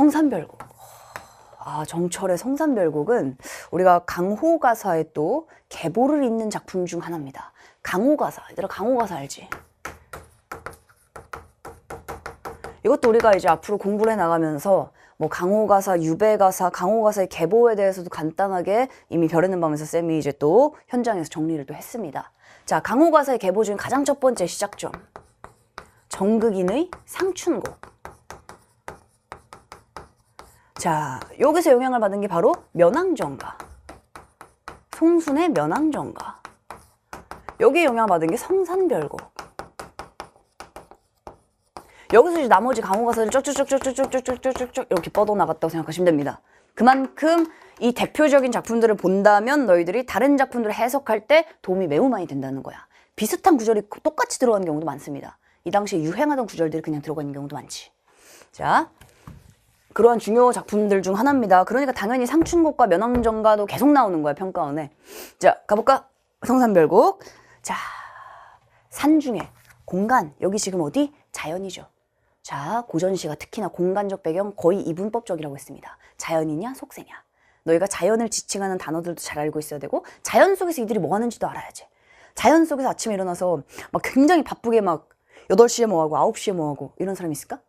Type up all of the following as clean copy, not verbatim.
성산별곡. 아, 정철의 성산별곡은 우리가 강호가사에 또 계보를 잇는 작품 중 하나입니다. 강호가사. 얘들아, 강호가사 알지? 이것도 우리가 이제 앞으로 공부를 해 나가면서 뭐 강호가사, 유배가사, 강호가사의 계보에 대해서도 간단하게 이미 별에는 밤에서 쌤이 이제 또 현장에서 정리를 또 했습니다. 자, 강호가사의 계보 중 가장 첫 번째 시작점. 정극인의 상춘곡. 자, 여기서 영향을 받은 게 바로 면왕정가. 송순의 면왕정가. 여기에 영향을 받은 게 성산별곡. 여기서 이제 나머지 강호가사를 쭉쭉쭉쭉쭉쭉쭉쭉쭉 이렇게 뻗어나갔다고 생각하시면 됩니다. 그만큼 이 대표적인 작품들을 본다면 너희들이 다른 작품들을 해석할 때 도움이 매우 많이 된다는 거야. 비슷한 구절이 똑같이 들어가는 경우도 많습니다. 이 당시에 유행하던 구절들이 그냥 들어가 있는 경우도 많지. 자, 그러한 중요 작품들 중 하나입니다. 그러니까 당연히 상춘곡과 면왕정가도 계속 나오는 거야, 평가원에. 자, 가볼까? 성산별곡. 자, 산 중에 공간, 여기 지금 어디? 자연이죠. 자, 고전시가 특히나 공간적 배경 거의 이분법적이라고 했습니다. 자연이냐 속세냐. 너희가 자연을 지칭하는 단어들도 잘 알고 있어야 되고 자연 속에서 이들이 뭐 하는지도 알아야지. 자연 속에서 아침에 일어나서 막 굉장히 바쁘게 막 8시에 뭐 하고 9시에 뭐 하고 이런 사람이 있을까?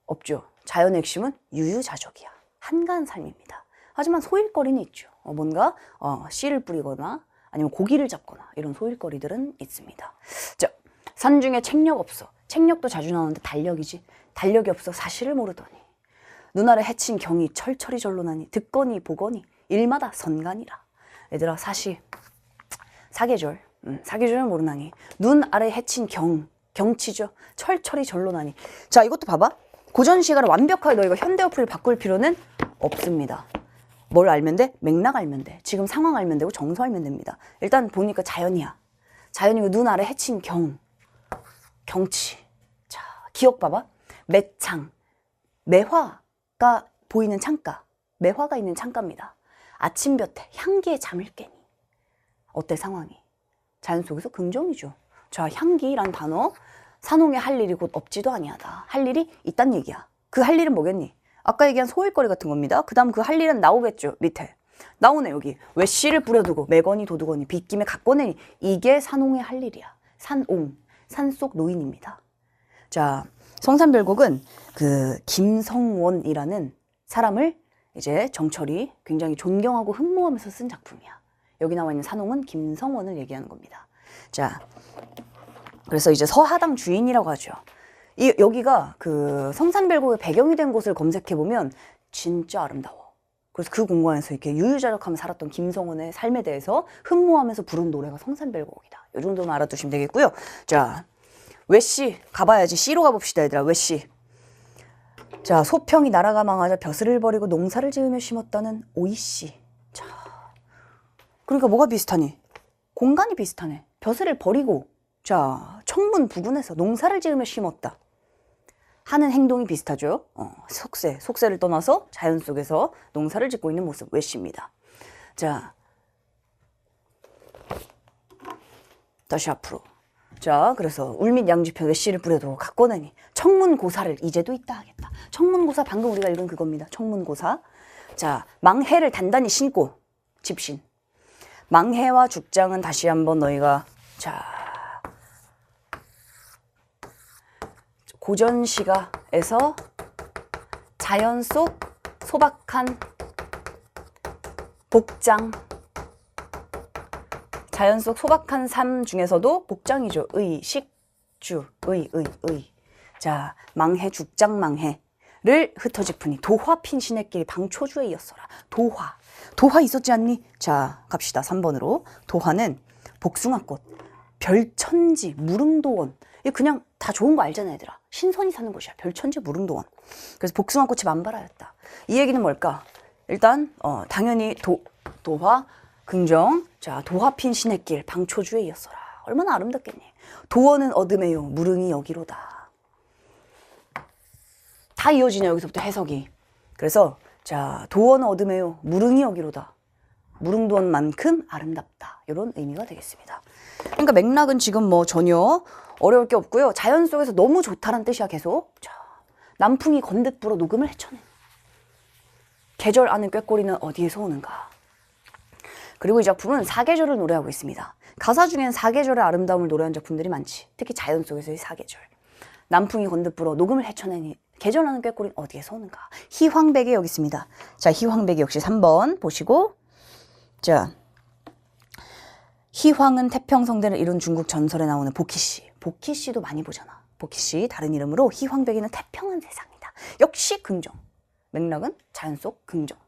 없죠. 자연의 핵심은 유유자적이야. 한가한 삶입니다. 하지만 소일거리는 있죠. 뭔가 씨를 뿌리거나 아니면 고기를 잡거나 이런 소일거리들은 있습니다. 자, 산 중에 책력 없어. 책력도 자주 나오는데 달력이지. 달력이 없어 사실을 모르더니 눈알을 해친 경이 철철이 절로나니 듣거니 보거니 일마다 선간이라. 얘들아, 사계절 사계절을 모르나니 눈 아래 해친 경치죠. 철철이 절로나니. 자, 이것도 봐봐. 고전 시가를 완벽하게 너희가 현대어플을 바꿀 필요는 없습니다. 뭘 알면 돼? 맥락 알면 돼. 지금 상황 알면 되고 정서 알면 됩니다. 일단 보니까 자연이야. 자연이고 눈 아래 해친 경치. 자, 기억 봐봐. 매창, 매화가 보이는 창가. 매화가 있는 창가입니다. 아침볕에 향기에 잠을 깨니. 어때 상황이? 자연 속에서 긍정이죠. 자, 향기란 단어. 산홍에 할 일이 곧 없지도 아니하다. 할 일이 있단 얘기야. 그 할 일은 뭐겠니? 아까 얘기한 소일거리 같은 겁니다. 그 다음 그 할 일은 나오겠죠. 밑에. 나오네 여기. 왜 씨를 뿌려두고 매거니 도두거니 빗김에 갖고내니. 이게 산홍의 할 일이야. 산옹. 산속 노인입니다. 자, 성산별곡은 그 김성원이라는 사람을 이제 정철이 굉장히 존경하고 흠모하면서 쓴 작품이야. 여기 나와 있는 산홍은 김성원을 얘기하는 겁니다. 자, 그래서 이제 서하당 주인이라고 하죠. 여기가 그 성산별곡의 배경이 된 곳을 검색해보면 진짜 아름다워. 그래서 그 공간에서 이렇게 유유자적하며 살았던 김성원의 삶에 대해서 흠모하면서 부른 노래가 성산별곡이다. 이 정도만 알아두시면 되겠고요. 자, 외씨 가봐야지. 씨로 가봅시다 얘들아. 외씨. 자, 소평이 나라가 망하자 벼슬을 버리고 농사를 지으며 심었다는 오이씨. 자, 그러니까 뭐가 비슷하니? 공간이 비슷하네. 벼슬을 버리고 자, 청문 부근에서 농사를 지으며 심었다. 하는 행동이 비슷하죠. 속세를 떠나서 자연 속에서 농사를 짓고 있는 모습, 외씨입니다. 자, 다시 앞으로. 자, 그래서 울밑 양지편 외씨를 뿌려도 갖고내니 청문고사를 이제도 있다 하겠다. 청문고사 방금 우리가 읽은 그겁니다. 청문고사. 자, 망해를 단단히 신고 집신. 망해와 죽장은 다시 한번 너희가 자, 고전시가에서 자연 속 소박한 복장. 자연 속 소박한 삶 중에서도 복장이죠. 의, 식, 주, 의. 자, 망해, 죽장 망해를 흩어지프니 도화 핀 신의길 방초주에 이었어라. 도화 있었지 않니? 자, 갑시다. 3번으로. 도화는 복숭아꽃, 별천지, 무릉도원. 이거 그냥 다 좋은 거 알잖아 얘들아. 신선이 사는 곳이야. 별천지 무릉도원. 그래서 복숭아꽃이 만발하였다. 이 얘기는 뭘까? 일단 당연히 도화, 긍정. 자, 도화 핀 신의길 방초주에 이었어라. 얼마나 아름답겠니? 도원은 어둠에요. 무릉이 여기로다. 다 이어지냐 여기서부터 해석이. 그래서 자, 도원은 어둠에요. 무릉이 여기로다. 무릉도원만큼 아름답다. 이런 의미가 되겠습니다. 그러니까 맥락은 지금 뭐 전혀 어려울 게 없고요. 자연 속에서 너무 좋다란 뜻이야 계속. 자, 남풍이 건듯 불어 녹음을 헤쳐내. 계절 아는 꾀꼬리는 어디에서 오는가. 그리고 이 작품은 사계절을 노래하고 있습니다. 가사 중엔 사계절의 아름다움을 노래한 작품들이 많지. 특히 자연 속에서의 사계절. 남풍이 건드불어 녹음을 헤쳐내니 계절 아는 꾀꼬리는 어디에서 오는가. 희황백이 여기 있습니다. 자, 희황백이 역시 3번 보시고, 자, 희황은 태평성대를 이룬 중국 전설에 나오는 보키씨. 보키씨도 많이 보잖아. 보키씨 다른 이름으로 희황백이는 태평한 세상이다. 역시 긍정. 맥락은 자연 속 긍정.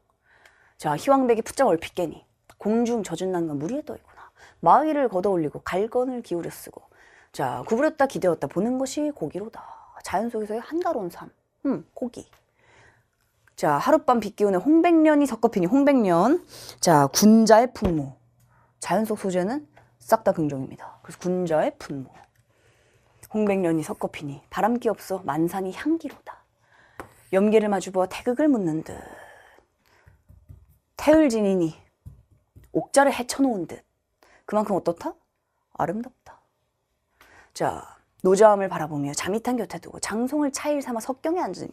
자, 희황백이 풋자 얼핏 깨니 공중 젖은 난간 물 위에 떠있구나. 마위를 걷어올리고 갈건을 기울여 쓰고. 자, 구부렸다 기대었다 보는 것이 고기로다. 자연 속에서의 한가로운 삶. 고기. 자, 하룻밤 빗기운에 홍백년이 섞어피니 홍백년. 자, 군자의 풍모. 자연 속 소재는 싹 다 긍정입니다. 그래서 군자의 풍모. 홍백년이 섞어피니 바람기 없어 만산이 향기로다. 염계를 마주보아 태극을 묻는 듯. 태을 지니니 옥자를 헤쳐놓은 듯. 그만큼 어떻다? 아름답다. 자, 노자함을 바라보며 잠이탄 곁에 두고 장송을 차일 삼아 석경에 앉으니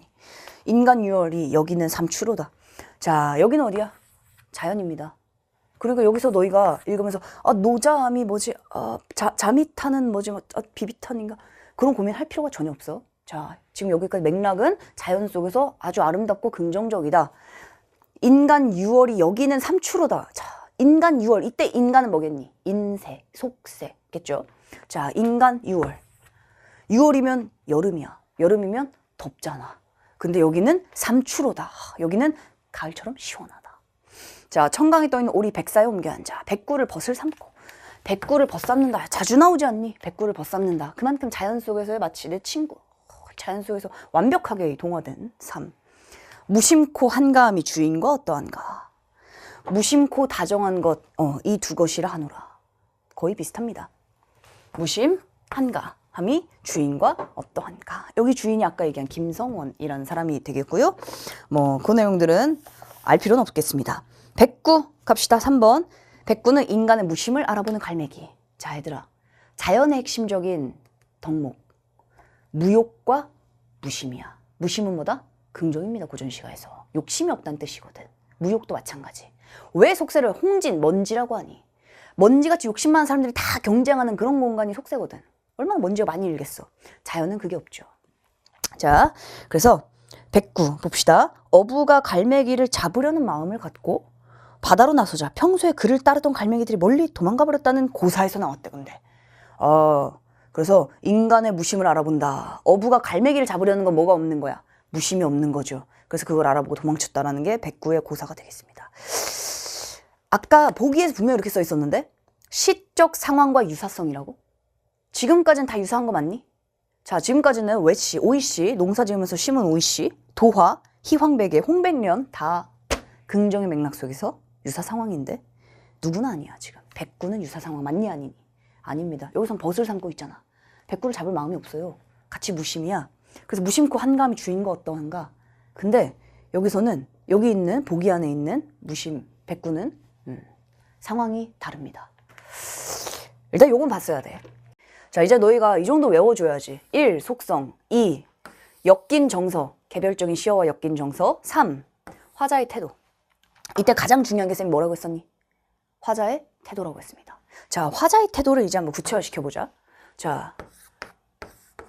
인간 유월이 여기는 삼추로다. 자, 여기는 어디야? 자연입니다. 그러니까 여기서 너희가 읽으면서 노자함이 뭐지? 잠이탄은 뭐지? 비비탄인가? 그런 고민할 필요가 전혀 없어. 자, 지금 여기까지 맥락은 자연 속에서 아주 아름답고 긍정적이다. 인간 유월이 여기는 삼추로다. 자, 인간 유월. 이때 인간은 뭐겠니? 인세, 속세겠죠? 자, 인간 유월. 6월이면 여름이야. 여름이면 덥잖아. 근데 여기는 삼추로다. 여기는 가을처럼 시원하다. 자, 청강에 떠있는 오리 백사에 옮겨 앉아 백구를 벗을 삼고. 백구를 벗삼는다. 자주 나오지 않니? 백구를 벗삼는다. 그만큼 자연 속에서의 마치 내 친구. 자연 속에서 완벽하게 동화된 삶. 무심코 한가함이 주인과 어떠한가. 무심코 다정한 것, 이 두 것이라 하노라. 거의 비슷합니다. 무심, 한가함이 주인과 어떠한가. 여기 주인이 아까 얘기한 김성원이라는 사람이 되겠고요. 뭐 그 내용들은 알 필요는 없겠습니다. 백구 갑시다. 3번. 백구는 인간의 무심을 알아보는 갈매기. 자, 얘들아, 자연의 핵심적인 덕목 무욕과 무심이야. 무심은 뭐다? 긍정입니다. 고전시가에서 욕심이 없다는 뜻이거든. 무욕도 마찬가지. 왜 속세를 홍진, 먼지라고 하니? 먼지같이 욕심 많은 사람들이 다 경쟁하는 그런 공간이 속세거든. 얼마나 먼지가 많이 일겠어. 자연은 그게 없죠. 자, 그래서 백구 봅시다. 어부가 갈매기를 잡으려는 마음을 갖고 바다로 나서자 평소에 그를 따르던 갈매기들이 멀리 도망가 버렸다는 고사에서 나왔대. 근데 그래서 인간의 무심을 알아본다. 어부가 갈매기를 잡으려는 건 뭐가 없는 거야? 무심이 없는 거죠. 그래서 그걸 알아보고 도망쳤다라는 게 백구의 고사가 되겠습니다. 아까 보기에서 분명히 이렇게 써 있었는데 시적 상황과 유사성이라고? 지금까지는 다 유사한 거 맞니? 자, 지금까지는 외씨, 오이씨, 농사 지으면서 심은 오이씨, 도화, 희황백의 홍백년 다 긍정의 맥락 속에서 유사 상황인데 누구나 아니야. 지금 백구는 유사 상황 맞니 아니니? 아닙니다. 여기선 벗을 삼고 있잖아. 백구를 잡을 마음이 없어요. 같이 무심이야. 그래서 무심코 한가함이 주인과 어떠한가. 근데 여기서는 여기 있는 보기 안에 있는 무심 백구는 상황이 다릅니다. 일단 요건 봤어야 돼. 자, 이제 너희가 이 정도 외워줘야지. 1. 속성. 2. 엮인 정서. 개별적인 시어와 엮인 정서. 3. 화자의 태도. 이때 가장 중요한 게 쌤이 뭐라고 했었니? 화자의 태도라고 했습니다. 자, 화자의 태도를 이제 한번 구체화시켜보자. 자,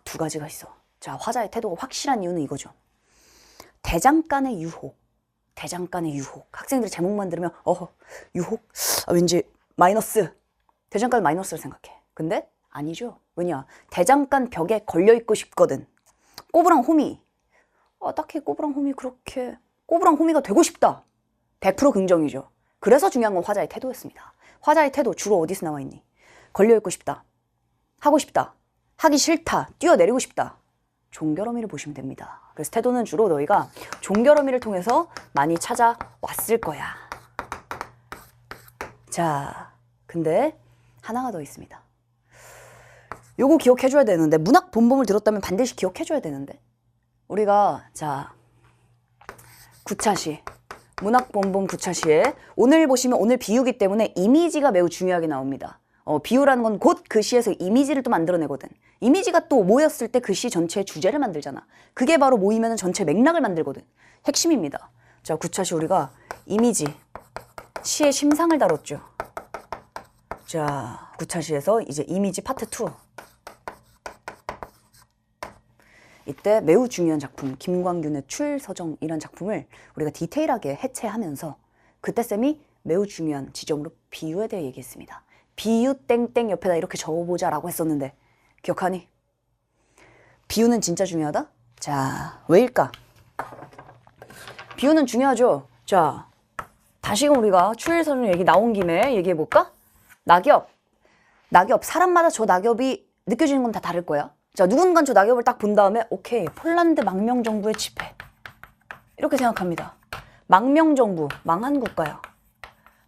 두 가지가 있어. 자, 화자의 태도가 확실한 이유는 이거죠. 대장간의 유혹. 대장간의 유혹. 학생들이 제목만 들으면 유혹? 왠지 마이너스. 대장간 마이너스를 생각해. 근데 아니죠. 왜냐? 대장간 벽에 걸려있고 싶거든. 꼬부랑 호미. 딱히 꼬부랑 호미 그렇게 꼬부랑 호미가 되고 싶다. 100% 긍정이죠. 그래서 중요한 건 화자의 태도였습니다. 화자의 태도 주로 어디서 나와 있니? 걸려있고 싶다. 하고 싶다. 하기 싫다. 뛰어내리고 싶다. 종결어미를 보시면 됩니다. 그래서 태도는 주로 너희가 종결어미를 통해서 많이 찾아왔을 거야. 자, 근데 하나가 더 있습니다. 요거 기억해줘야 되는데, 문학 본범을 들었다면 반드시 기억해줘야 되는데, 우리가 자 9차시 문학 본범 9차시에 오늘 보시면 오늘 비유기 때문에 이미지가 매우 중요하게 나옵니다. 비유라는 건 곧 그 시에서 이미지를 또 만들어내거든. 이미지가 또 모였을 때 그 시 전체의 주제를 만들잖아. 그게 바로 모이면 전체 맥락을 만들거든. 핵심입니다. 자, 구차시 우리가 이미지, 시의 심상을 다뤘죠. 자, 구차시에서 이제 이미지 파트 2. 이때 매우 중요한 작품, 김광균의 출서정이라는 작품을 우리가 디테일하게 해체하면서 그때 쌤이 매우 중요한 지점으로 비유에 대해 얘기했습니다. 비유 땡땡 옆에다 이렇게 적어보자 라고 했었는데 기억하니? 비유는 진짜 중요하다? 자, 왜일까? 비유는 중요하죠. 자, 다시금 우리가 출서정 얘기 나온 김에 얘기해볼까? 낙엽. 낙엽. 사람마다 저 낙엽이 느껴지는 건 다 다를 거야. 자, 누군가 저 낙엽을 딱 본 다음에 오케이, 폴란드 망명정부의 집회. 이렇게 생각합니다. 망명정부, 망한 국가야.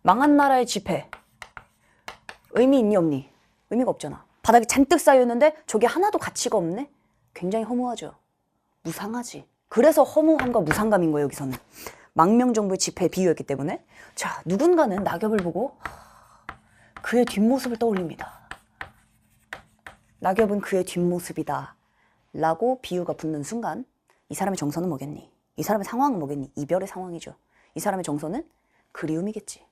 망한 나라의 집회. 의미 있니 없니? 의미가 없잖아. 바닥에 잔뜩 쌓여있는데 저게 하나도 가치가 없네? 굉장히 허무하죠. 무상하지. 그래서 허무함과 무상감인 거예요, 여기서는. 망명정부의 집회에 비유했기 때문에. 자, 누군가는 낙엽을 보고 그의 뒷모습을 떠올립니다. 낙엽은 그의 뒷모습이다 라고 비유가 붙는 순간 이 사람의 정서는 뭐겠니? 이 사람의 상황은 뭐겠니? 이별의 상황이죠. 이 사람의 정서는 그리움이겠지.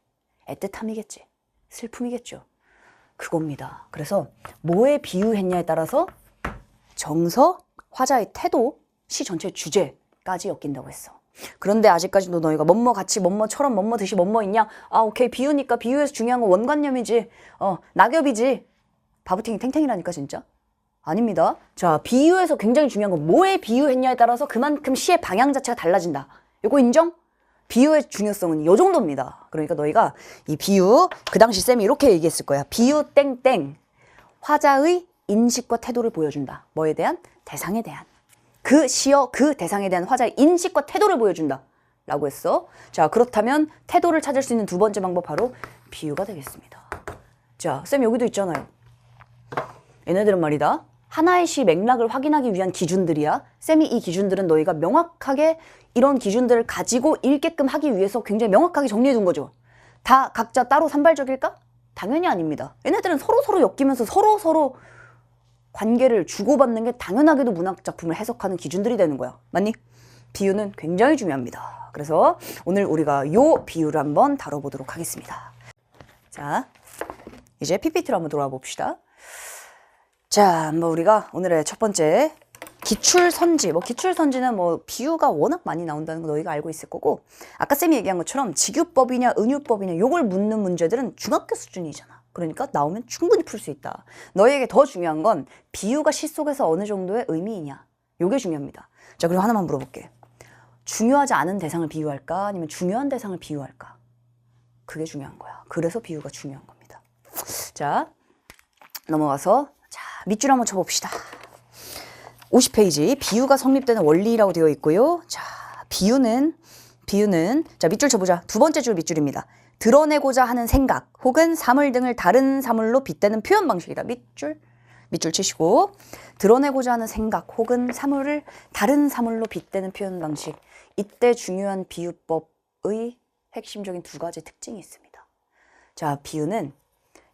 애틋함이겠지. 슬픔이겠죠. 그겁니다. 그래서 뭐에 비유했냐에 따라서 정서, 화자의 태도, 시 전체의 주제까지 엮인다고 했어. 그런데 아직까지도 너희가 뭐뭐 같이 뭐뭐처럼 뭐뭐 듯이 뭐뭐 있냐? 아, 오케이, 비유니까 비유에서 중요한 건 원관념이지. 낙엽이지. 바보탱이 탱탱이라니까 진짜. 아닙니다. 자, 비유에서 굉장히 중요한 건 뭐에 비유했냐에 따라서 그만큼 시의 방향 자체가 달라진다. 이거 인정? 비유의 중요성은 이 정도입니다. 그러니까 너희가 이 비유, 그 당시 쌤이 이렇게 얘기했을 거야. 비유 땡땡. 화자의 인식과 태도를 보여준다. 뭐에 대한? 대상에 대한. 그 시어, 그 대상에 대한 화자의 인식과 태도를 보여준다. 라고 했어. 자, 그렇다면 태도를 찾을 수 있는 두 번째 방법 바로 비유가 되겠습니다. 자, 쌤 여기도 있잖아요. 얘네들은 말이다. 하나의 시 맥락을 확인하기 위한 기준들이야. 쌤이 이 기준들은 너희가 명확하게 이런 기준들을 가지고 읽게끔 하기 위해서 굉장히 명확하게 정리해 둔 거죠. 다 각자 따로 산발적일까? 당연히 아닙니다. 얘네들은 서로서로 엮이면서 서로서로 관계를 주고받는 게 당연하게도 문학 작품을 해석하는 기준들이 되는 거야. 맞니? 비유는 굉장히 중요합니다. 그래서 오늘 우리가 요 비유를 한번 다뤄보도록 하겠습니다. 자, 이제 PPT로 한번 돌아와 봅시다. 자, 우리가 오늘의 첫 번째 기출선지. 기출선지는 비유가 워낙 많이 나온다는 거 너희가 알고 있을 거고, 아까 쌤이 얘기한 것처럼 직유법이냐 은유법이냐 요걸 묻는 문제들은 중학교 수준이잖아. 그러니까 나오면 충분히 풀 수 있다. 너희에게 더 중요한 건 비유가 시 속에서 어느 정도의 의미이냐. 요게 중요합니다. 자, 그리고 하나만 물어볼게. 중요하지 않은 대상을 비유할까? 아니면 중요한 대상을 비유할까? 그게 중요한 거야. 그래서 비유가 중요한 겁니다. 자, 넘어가서 밑줄 한번 쳐봅시다. 50페이지 비유가 성립되는 원리라고 되어 있고요. 자, 비유는 자, 밑줄 쳐보자. 두 번째 줄 밑줄입니다. 드러내고자 하는 생각 혹은 사물 등을 다른 사물로 빗대는 표현 방식이다. 밑줄 치시고, 드러내고자 하는 생각 혹은 사물을 다른 사물로 빗대는 표현 방식. 이때 중요한 비유법의 핵심적인 두 가지 특징이 있습니다. 자, 비유는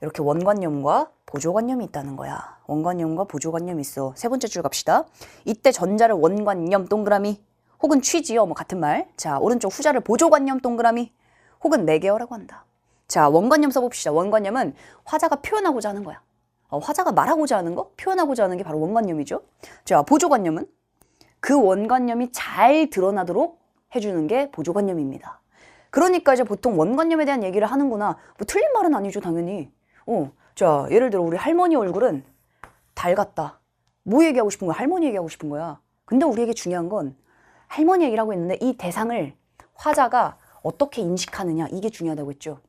이렇게 원관념과 보조관념이 있다는 거야. 원관념과 보조관념이 있어. 세 번째 줄 갑시다. 이때 전자를 원관념 동그라미 혹은 취지어 같은 말. 자, 오른쪽 후자를 보조관념 동그라미 혹은 매개어라고 한다. 자, 원관념 써봅시다. 원관념은 화자가 표현하고자 하는 거야. 화자가 말하고자 하는 거, 표현하고자 하는 게 바로 원관념이죠. 자, 보조관념은 그 원관념이 잘 드러나도록 해주는 게 보조관념입니다. 그러니까 이제 보통 원관념에 대한 얘기를 하는구나. 틀린 말은 아니죠, 당연히. 자, 예를 들어 우리 할머니 얼굴은 달 같다. 뭐 얘기하고 싶은 거야? 할머니 얘기하고 싶은 거야. 근데 우리에게 중요한 건 할머니 얘기를 하고 있는데 이 대상을 화자가 어떻게 인식하느냐, 이게 중요하다고 했죠.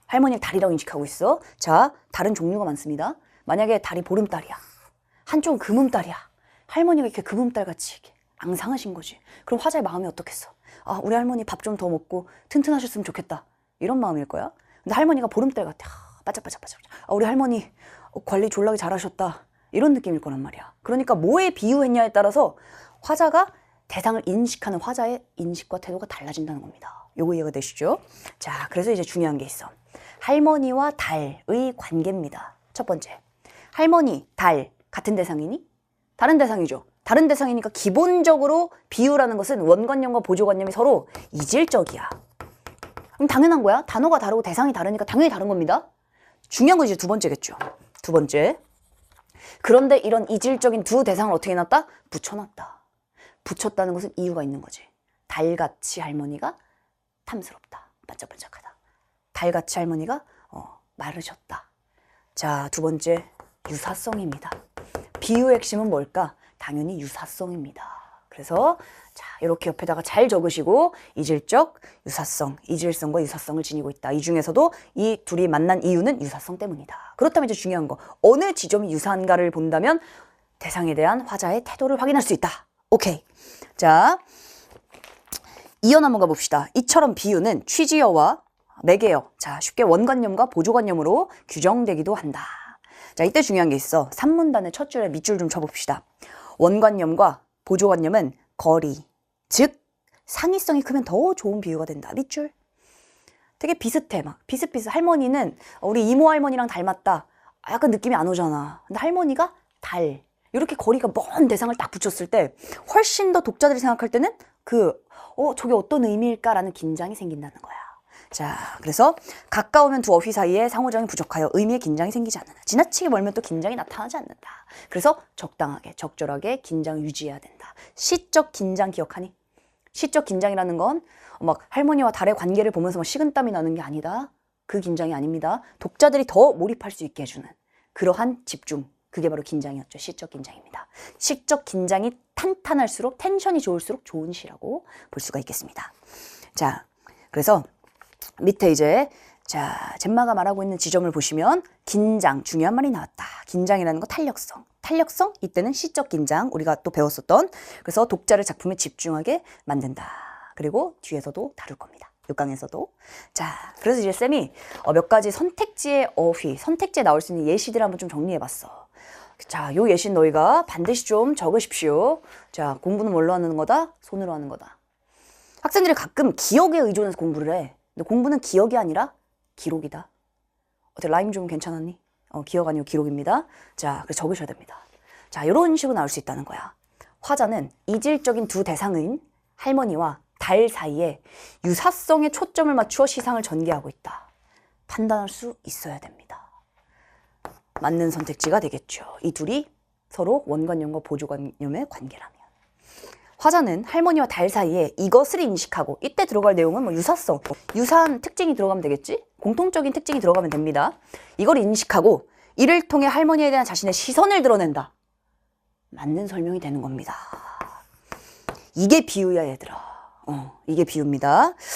할머니를 달이라고 인식하고 있어. 자, 달은 종류가 많습니다. 만약에 달이 보름달이야. 한쪽은 금음달이야. 할머니가 이렇게 금음달같이 이렇게 앙상하신 거지. 그럼 화자의 마음이 어떻겠어? 아, 우리 할머니 밥 좀 더 먹고 튼튼하셨으면 좋겠다. 이런 마음일 거야. 근데 할머니가 보름달 같아. 바짝바짝바짝. 아, 우리 할머니 관리 졸라게 잘하셨다. 이런 느낌일 거란 말이야. 그러니까 뭐에 비유했냐에 따라서 화자가 대상을 인식하는 화자의 인식과 태도가 달라진다는 겁니다. 요거 이해가 되시죠? 자, 그래서 이제 중요한 게 있어. 할머니와 달의 관계입니다. 첫 번째, 할머니, 달 같은 대상이니? 다른 대상이죠. 다른 대상이니까 기본적으로 비유라는 것은 원관념과 보조관념이 서로 이질적이야. 그럼 당연한 거야. 단어가 다르고 대상이 다르니까 당연히 다른 겁니다. 중요한 건 이제 두 번째겠죠. 두 번째. 그런데 이런 이질적인 두 대상을 어떻게 해놨다? 붙여놨다. 붙였다는 것은 이유가 있는 거지. 달같이 할머니가 탐스럽다. 반짝반짝하다. 달같이 할머니가 마르셨다. 자, 두 번째 유사성입니다. 비유의 핵심은 뭘까? 당연히 유사성입니다. 그래서 자, 이렇게 옆에다가 잘 적으시고 이질적, 유사성, 이질성과 유사성을 지니고 있다. 이 중에서도 이 둘이 만난 이유는 유사성 때문이다. 그렇다면 이제 중요한 거, 어느 지점이 유사한가를 본다면 대상에 대한 화자의 태도를 확인할 수 있다. 오케이. 자, 이어 한번 가봅시다. 이처럼 비유는 취지어와 매개어, 자, 쉽게 원관념과 보조관념으로 규정되기도 한다. 자, 이때 중요한 게 있어. 산문단의 첫 줄에 밑줄 좀 쳐봅시다. 원관념과 보조관념은 거리, 즉 상위성이 크면 더 좋은 비유가 된다. 밑줄. 되게 비슷해. 막 비슷비슷. 할머니는 우리 이모 할머니랑 닮았다. 약간 느낌이 안 오잖아. 근데 할머니가 달. 이렇게 거리가 먼 대상을 딱 붙였을 때 훨씬 더 독자들이 생각할 때는 저게 어떤 의미일까라는 긴장이 생긴다는 거야. 자, 그래서 가까우면 두 어휘 사이에 상호작용이 부족하여 의미의 긴장이 생기지 않는다. 지나치게 멀면 또 긴장이 나타나지 않는다. 그래서 적당하게, 적절하게 긴장을 유지해야 된다. 시적 긴장 기억하니? 시적 긴장이라는 건 막 할머니와 달의 관계를 보면서 막 식은땀이 나는 게 아니다. 그 긴장이 아닙니다. 독자들이 더 몰입할 수 있게 해주는 그러한 집중. 그게 바로 긴장이었죠. 시적 긴장입니다. 시적 긴장이 탄탄할수록, 텐션이 좋을수록 좋은 시라고 볼 수가 있겠습니다. 자, 그래서 밑에 이제 자, 젬마가 말하고 있는 지점을 보시면 긴장, 중요한 말이 나왔다. 긴장이라는 거 탄력성. 탄력성, 이때는 시적 긴장, 우리가 또 배웠었던. 그래서 독자를 작품에 집중하게 만든다. 그리고 뒤에서도 다룰 겁니다. 6강에서도. 자, 그래서 이제 쌤이 몇 가지 선택지의 어휘, 선택지에 나올 수 있는 예시들을 한번 좀 정리해봤어. 자, 요 예시 너희가 반드시 좀 적으십시오. 자, 공부는 뭘로 하는 거다? 손으로 하는 거다. 학생들이 가끔 기억에 의존해서 공부를 해. 근데 공부는 기억이 아니라 기록이다. 어때, 라임 좀 괜찮았니? 기억 아니고 기록입니다. 자, 그래서 적으셔야 됩니다. 자, 이런 식으로 나올 수 있다는 거야. 화자는 이질적인 두 대상인 할머니와 달 사이에 유사성에 초점을 맞추어 시상을 전개하고 있다. 판단할 수 있어야 됩니다. 맞는 선택지가 되겠죠. 이 둘이 서로 원관념과 보조관념의 관계라면. 화자는 할머니와 달 사이에 이것을 인식하고, 이때 들어갈 내용은 뭐 유사성, 유사한 특징이 들어가면 되겠지? 공통적인 특징이 들어가면 됩니다. 이걸 인식하고 이를 통해 할머니에 대한 자신의 시선을 드러낸다. 맞는 설명이 되는 겁니다. 이게 비유야, 얘들아. 이게 비유입니다.